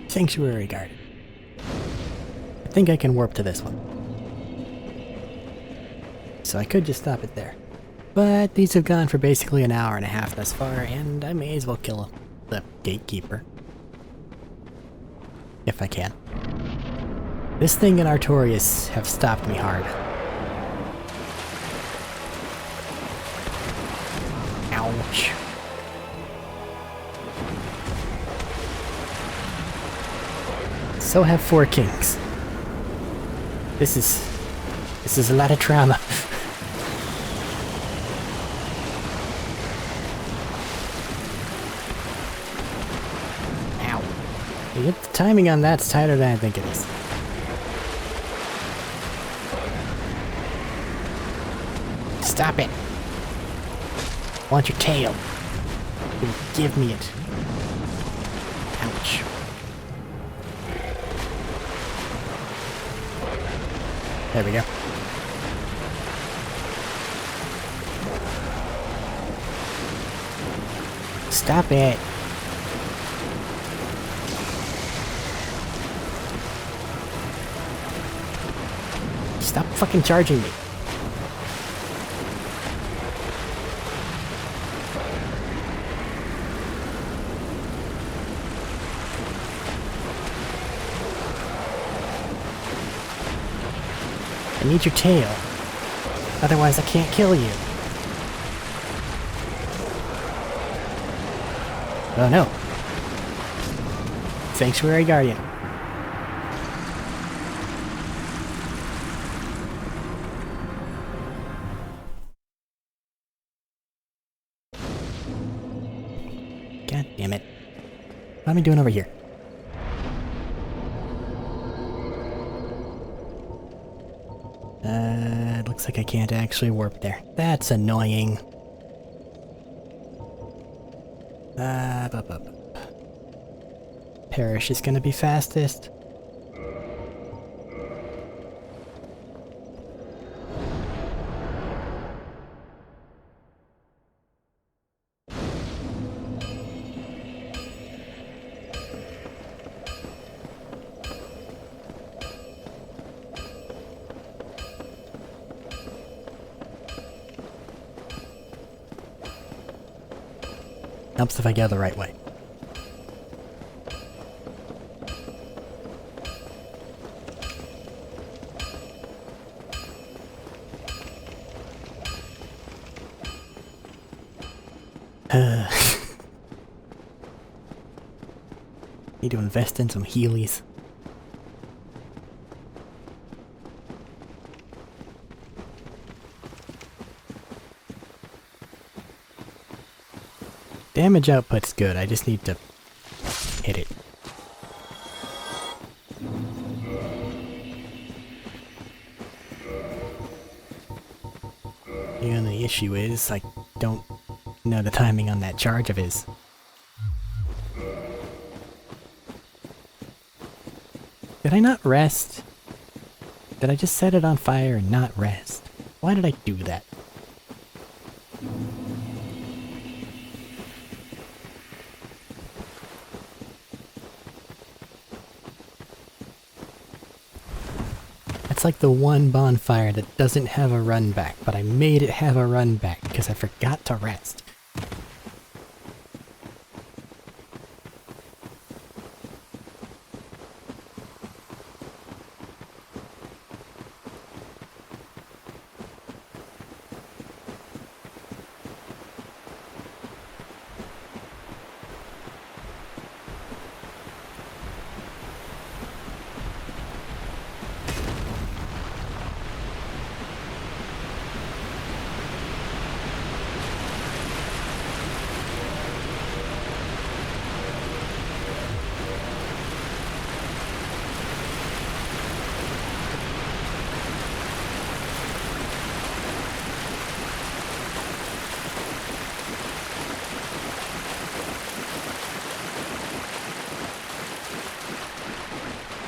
Sanctuary Garden. I think I can warp to this one. So I could just stop it there. But these have gone for basically an hour and a half thus far, and I may as well kill the gatekeeper. If I can. This thing and Artorias have stopped me hard. Ouch. So have 4 kings. This is a lot of trauma. Yep, the timing on that's tighter than I think it is. Stop it! I want your tail. Give me it. Ouch. There we go. Stop it! Stop fucking charging me. I need your tail. Otherwise I can't kill you. Oh no. Sanctuary Guardian. God damn it. What am I doing over here? It looks like I can't actually warp there. That's annoying. Parish is gonna be fastest. Helps if I go the right way. Need to invest in some Heelys. damage output's good, I just need to hit it. The only issue is, I don't know the timing on that charge of his. Did I not rest? Did I just set it on fire and not rest? Why did I do that? It's like the one bonfire that doesn't have a run back, but I made it have a run back because I forgot to rest.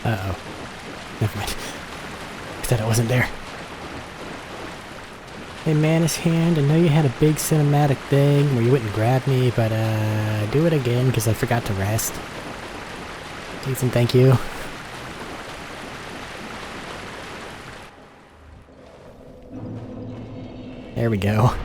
Uh-oh. Never mind. I said I wasn't there. Hey Manus Hand, I know you had a big cinematic thing where you wouldn't grab me, but do it again because I forgot to rest. Please and thank you. There we go.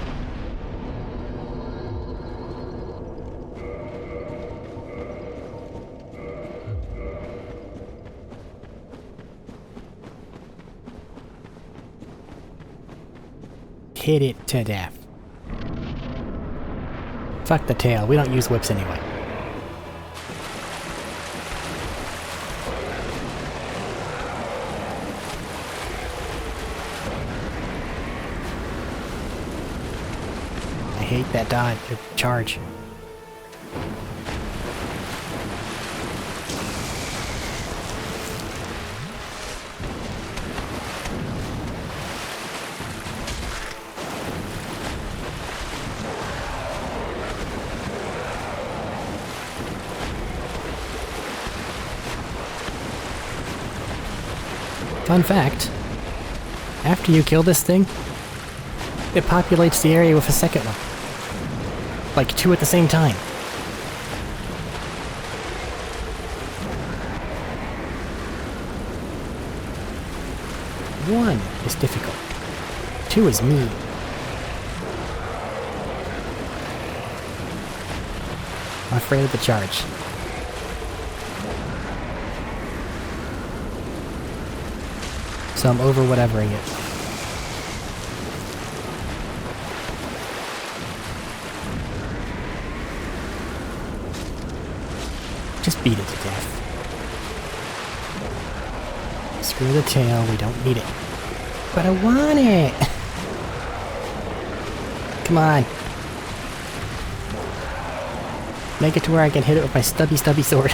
Hit it to death. Fuck the tail, we don't use whips anyway. I hate that dodge, charge. Fun fact, after you kill this thing, it populates the area with a second one. Like 2 at the same time. One is difficult. 2 is me. I'm afraid of the charge. So I'm over whatevering it. Just beat it to death. Screw the tail, we don't need it. But I want it! Come on. Make it to where I can hit it with my stubby sword.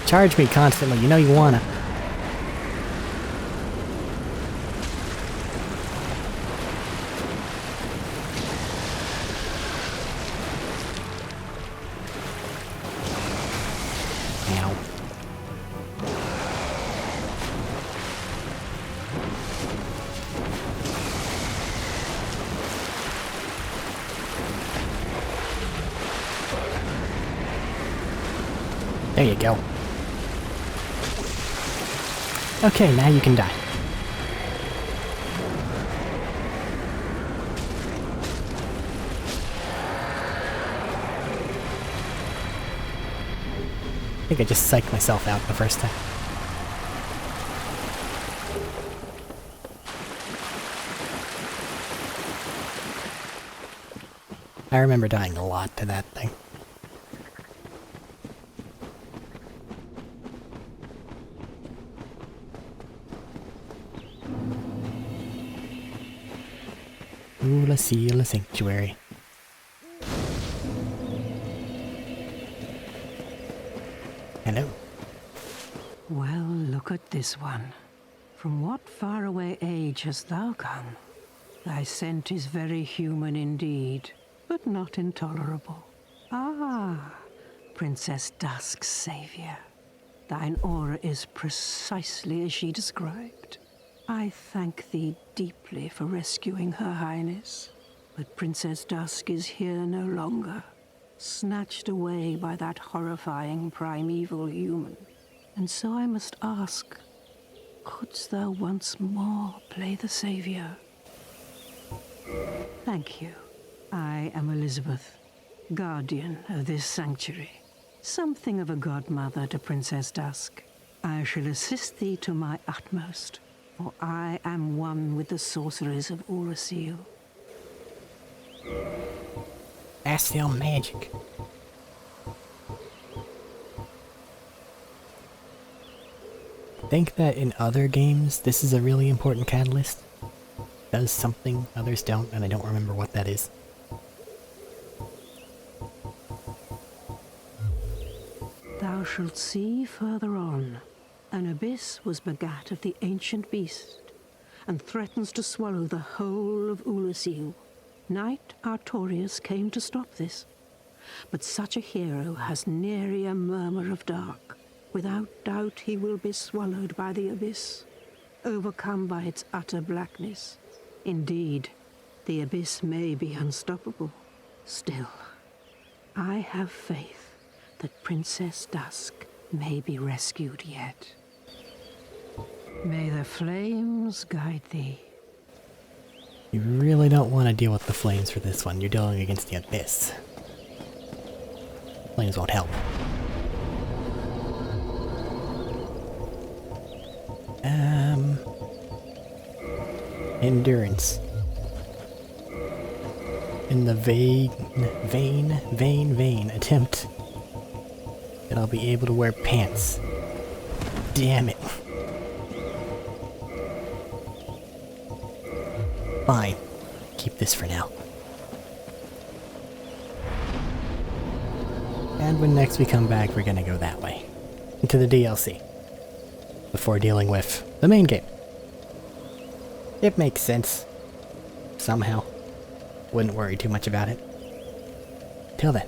Charge me constantly, you know you wanna. Ow. There you go. Okay, now you can die. I think I just psyched myself out the first time. I remember dying a lot to that thing. Ula Sanctuary. Hello. Well, look at this one. From what faraway age hast thou come? Thy scent is very human indeed, but not intolerable. Ah, Princess Dusk's savior. Thine aura is precisely as she described. I thank thee deeply for rescuing Her Highness, but Princess Dusk is here no longer, snatched away by that horrifying primeval human. And so I must ask, couldst thou once more play the savior? Thank you. I am Elizabeth, guardian of this sanctuary. Something of a godmother to Princess Dusk. I shall assist thee to my utmost, for I am one with the sorceries of Urasil. That's still magic. Think that in other games, this is a really important catalyst. Does something others don't, and I don't remember what that is. Thou shalt see further on. An abyss was begat of the ancient beast, and threatens to swallow the whole of Ulasil. Knight Artorius came to stop this, but such a hero has nary a murmur of dark. Without doubt he will be swallowed by the abyss, overcome by its utter blackness. Indeed, the abyss may be unstoppable. Still, I have faith that Princess Dusk may be rescued yet. May the flames guide thee. You really don't want to deal with the flames for this one. You're dealing against the abyss. Flames won't help. Endurance. In the vain attempt that I'll be able to wear pants. Damn it. Fine. Keep this for now. And when next we come back, we're gonna go that way. Into the DLC. Before dealing with the main game. It makes sense. Somehow. Wouldn't worry too much about it. Till then.